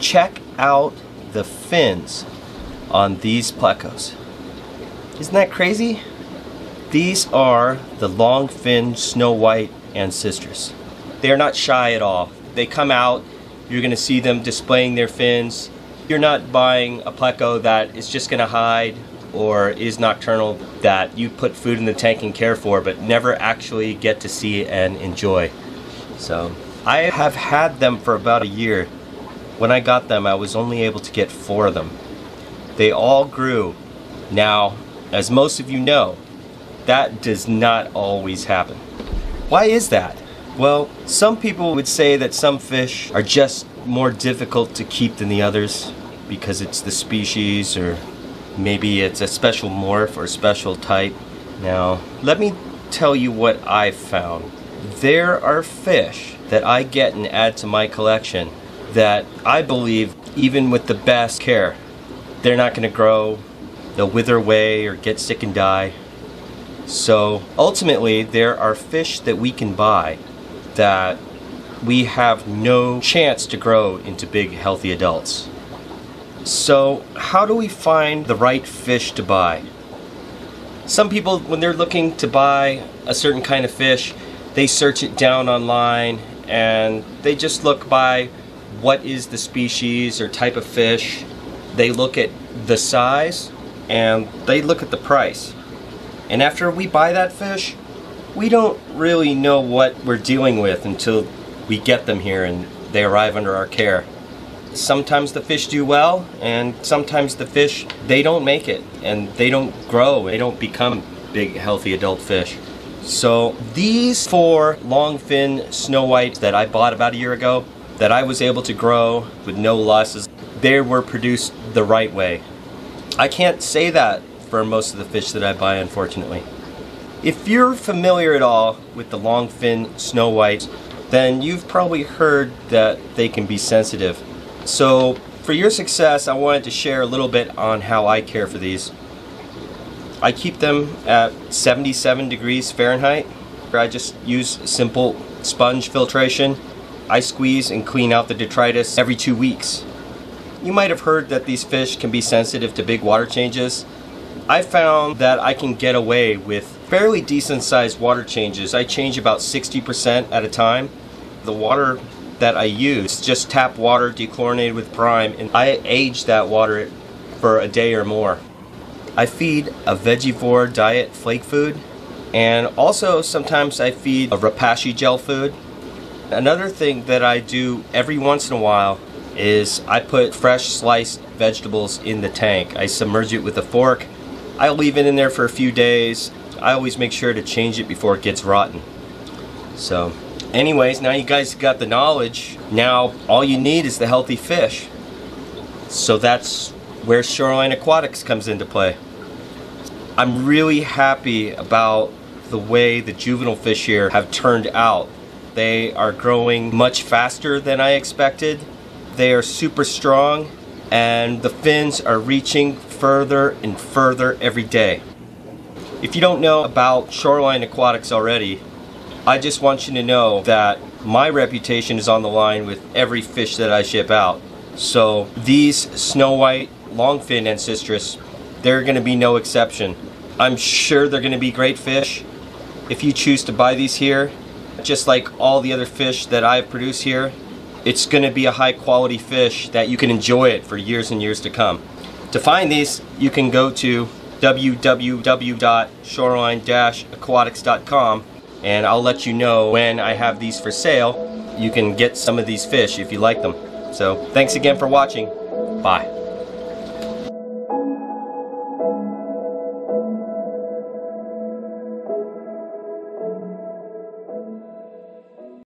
Check out the fins on these Plecos. Isn't that crazy? These are the long-finned snow white Ancistrus. They're not shy at all. They come out, you're going to see them displaying their fins. You're not buying a Pleco that is just going to hide or is nocturnal, that you put food in the tank and care for but never actually get to see and enjoy. So I have had them for about a year. When I got them, I was only able to get 4 of them. They all grew. Now, as most of you know, that does not always happen. Why is that? Well, some people would say that some fish are just more difficult to keep than the others because it's the species, or maybe it's a special morph or special type. Now, let me tell you what I've found. There are fish that I get and add to my collection that I believe, even with the best care, they're not going to grow, they'll wither away or get sick and die. So ultimately, there are fish that we can buy that we have no chance to grow into big, healthy adults. So how do we find the right fish to buy? Some people, when they're looking to buy a certain kind of fish, they search it down online and they just look by what is the species or type of fish. They look at the size and they look at the price. And after we buy that fish, we don't really know what we're dealing with until we get them here and they arrive under our care. Sometimes the fish do well, and sometimes the fish, they don't make it and they don't grow, they don't become big healthy adult fish. So these 4 long-fin snow whites that I bought about a year ago, that I was able to grow with no losses, they were produced the right way. I can't say that for most of the fish that I buy, unfortunately. If you're familiar at all with the long-fin snow whites, then you've probably heard that they can be sensitive. So for your success, I wanted to share a little bit on how I care for these. I keep them at 77 degrees Fahrenheit. I just use simple sponge filtration. I squeeze and clean out the detritus every 2 weeks. You might have heard that these fish can be sensitive to big water changes. I found that I can get away with fairly decent sized water changes. I change about 60% at a time. The water that I use is just tap water dechlorinated with brine, and I age that water for a day or more. I feed a vegivore diet flake food, and also sometimes I feed a rapashi gel food. Another thing that I do every once in a while is I put fresh sliced vegetables in the tank. I submerge it with a fork. I leave it in there for a few days. I always make sure to change it before it gets rotten. So anyways, now you guys got the knowledge. Now all you need is the healthy fish. So that's where Shoreline Aquatics comes into play. I'm really happy about the way the juvenile fish here have turned out. They are growing much faster than I expected. They are super strong, and the fins are reaching further and further every day. If you don't know about Shoreline Aquatics already, I just want you to know that my reputation is on the line with every fish that I ship out. So these snow white longfin Ancistrus, they're going to be no exception. I'm sure they're going to be great fish. If you choose to buy these here, just like all the other fish that I've produced here, it's going to be a high quality fish that you can enjoy it for years and years to come. To find these, you can go to www.shoreline-aquatics.com, and I'll let you know when I have these for sale. You can get some of these fish if you like them. So thanks again for watching. Bye.